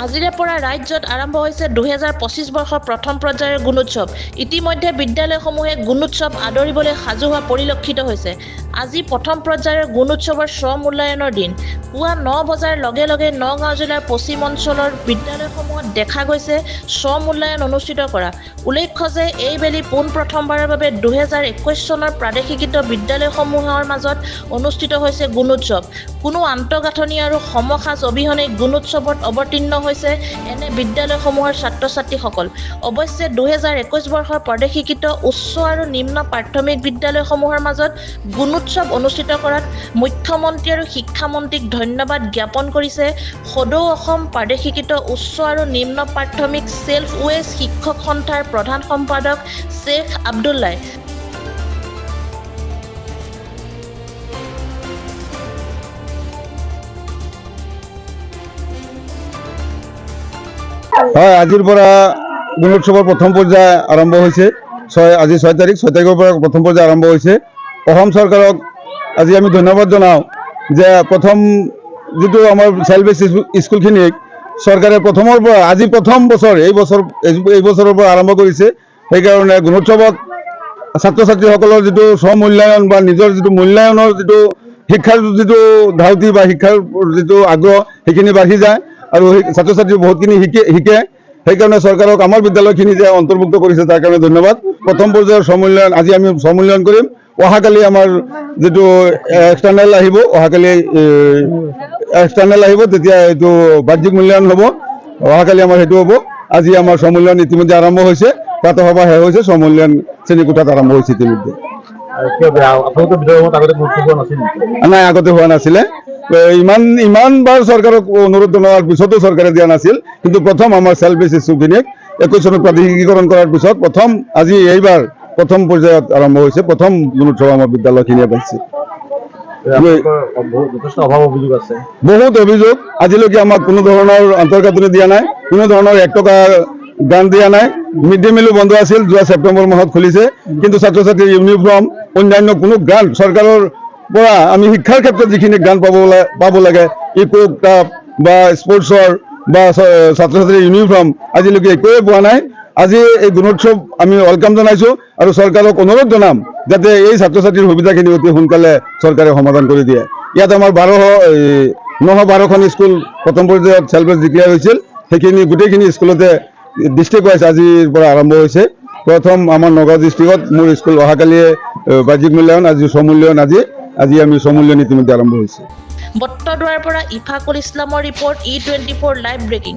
আজিৰে পৰা ৰাজ্যত আৰম্ভ হৈছে 2025 বৰ্ষৰ প্ৰথম পৰ্যায়ৰ গুণোৎসৱ। ইতিমধ্যে বিদ্যালয়সমূহে গুণোৎসৱ আদৰিবলৈ সাজু হোৱা পৰিলক্ষিত হৈছে। আজি প্ৰথম পৰ্যায়ৰ গুণোৎসৱৰ স্ব-মূল্যায়নৰ দিন। পুৱা 9 বজাৰ লগে লগে নগাঁও জিলাৰ পশ্চিম অঞ্চলৰ বিদ্যালয়সমূহত দেখা গৈছে স্ব-মূল্যায়ন অনুষ্ঠিত কৰা। উল্লেখ্য যে এইবেলি পোনপ্ৰথমবাৰৰ বাবে 2021 চনৰ প্ৰাদেশিকৃত বিদ্যালয়সমূহৰ মাজত অনুষ্ঠিত হৈছে গুণোৎসৱ। কোনো আন্তঃগাঁথনি আৰু সমসাজ অবিহনে গুণোৎসৱত অৱতীৰ্ণ হৈছে এনে বিদ্যালয়সমূহৰ ছাত্ৰ-ছাত্ৰীসকল। অৱশ্যে 2021 বৰ্ষৰ প্ৰদেশিকৃত উচ্চ আৰু নিম্ন প্ৰাথমিক বিদ্যালয়সমূহৰ মাজত গুণোৎসৱ অনুষ্ঠিত কৰাত মুখ্যমন্ত্ৰী আৰু শিক্ষামন্ত্ৰীক ধন্যবাদ জ্ঞাপন কৰিছে সদৌ অসম প্ৰাদেশিকৃত উচ্চ আৰু নিম্ন প্ৰাথমিক ছেল্ফ ৱেজ শিক্ষক সন্থাৰ প্ৰধান সম্পাদক শ্বেখ আব্দুল্লাই। হয়, আজিৰ পৰা গুণোৎসৱৰ প্ৰথম পৰ্যায় আৰম্ভ হৈছে। আজি 6 তাৰিখ, 6 তাৰিখৰ পৰা প্ৰথম পৰ্যায় আৰম্ভ হৈছে। অসম চৰকাৰক আজি আমি ধন্যবাদ জনাওঁ যে প্ৰথম যিটো আমাৰ ছেল্ফ ৱেজ স্কুলখিনিক চৰকাৰে প্ৰথমৰ পৰা আজি প্ৰথম বছৰ এই বছৰৰ পৰা আৰম্ভ কৰিছে। সেইকাৰণে গুণোৎসৱত ছাত্ৰ ছাত্ৰীসকলৰ যিটো স্ব-মূল্যায়ন বা নিজৰ যিটো মূল্যায়নৰ যিটো শিক্ষাৰ যিটো ধাউতি বা শিক্ষাৰ যিটো আগ্ৰহ সেইখিনি বাঢ়ি যায় আৰু ছাত্ৰ ছাত্ৰী বহুতখিনি শিকে। সেইকাৰণে চৰকাৰক আমাৰ বিদ্যালয়খিনি যে অন্তৰ্ভুক্ত কৰিছে তাৰ কাৰণে ধন্যবাদ। প্ৰথম পৰ্যায়ৰ স্ব-মূল্যায়ন আজি আমি স্ব-মূল্যায়ন কৰিম। অহাকালি আমাৰ যিটো এক্সটাৰ্নেল আহিব, অহাকালি এক্সটাৰ্নেল আহিব, তেতিয়া এইটো বাহ্যিক মূল্যায়ন হ'ব। অহাকালি আমাৰ সেইটো হ'ব। আজি আমাৰ স্ব-মূল্যায়ন ইতিমধ্যে আৰম্ভ হৈছে। প্ৰাতঃসভা শেষ হৈছে, স্ব-মূল্যায়ন শ্ৰেণীকোঠাত আৰম্ভ হৈছে ইতিমধ্যে। নাই, আগতে হোৱা নাছিলে। ইমানবাৰ চৰকাৰক অনুৰোধ জনোৱাৰ পিছতো চৰকাৰে দিয়া নাছিল। কিন্তু প্ৰথম আমাৰ ছেল্ফ ৱেজ স্কুলখিনিক 21 চনত প্ৰাদেশিকীকৰণ কৰাৰ পিছত প্ৰথম আজি এইবাৰ প্ৰথম পৰ্যায়ত আৰম্ভ হৈছে। প্ৰথম গুণোৎসৱ আমাৰ বিদ্যালয়খিনিয়ে পাইছে। বহুত অভিযোগ। আজিলৈকে আমাক কোনো ধৰণৰ আন্তঃগাঁথনি দিয়া নাই, কোনো ধৰণৰ 1 টকা গ্ৰাণ্ট দিয়া নাই। মিড ডে মিলো বন্ধ আছিল, যোৱা ছেপ্টেম্বৰ মাহত খুলিছে। কিন্তু ছাত্ৰ ছাত্ৰীৰ ইউনিফৰ্ম, অন্যান্য কোনো গ্ৰাণ্ট চৰকাৰৰ পৰা আমি শিক্ষাৰ ক্ষেত্ৰত যিখিনি গ্ৰাণ্ট পাব লাগে, ইকো ক্ৰাফ বা স্পৰ্টছৰ বা ছাত্ৰ ছাত্ৰীৰ ইউনিফৰ্ম আজিলৈকে একোৱে পোৱা নাই। আজি এই গুণোৎসৱ আমি ৱেলকাম জনাইছোঁ আৰু চৰকাৰক অনুৰোধ জনাম যাতে এই ছাত্ৰ ছাত্ৰীৰ সুবিধাখিনি অতি সোনকালে চৰকাৰে সমাধান কৰি দিয়ে। ইয়াত আমাৰ 912খন স্কুল প্ৰথম পৰ্যায়ত ছেল্ফ ৱেজ ডিক্লেয়াৰ হৈছিল। সেইখিনি গোটেইখিনি স্কুলতে ডিষ্ট্ৰিক্ট ৱাইজ আজিৰ পৰা আৰম্ভ হৈছে। প্ৰথম আমাৰ নগাঁও ডিষ্ট্ৰিক্টত মোৰ স্কুল অহাকালিয়ে বাহ্যিক মূল্যায়ন, আজি স্ব-মূল্যায়ন। আজি আমি স্ব-মূল্যায়ন ইতিমধ্যে আৰম্ভ হৈছে। বট্টদুৱাৰ পৰা ইফাকুল ইছলামৰ ৰিপৰ্ট, E24 লাইভ ব্ৰেকিং।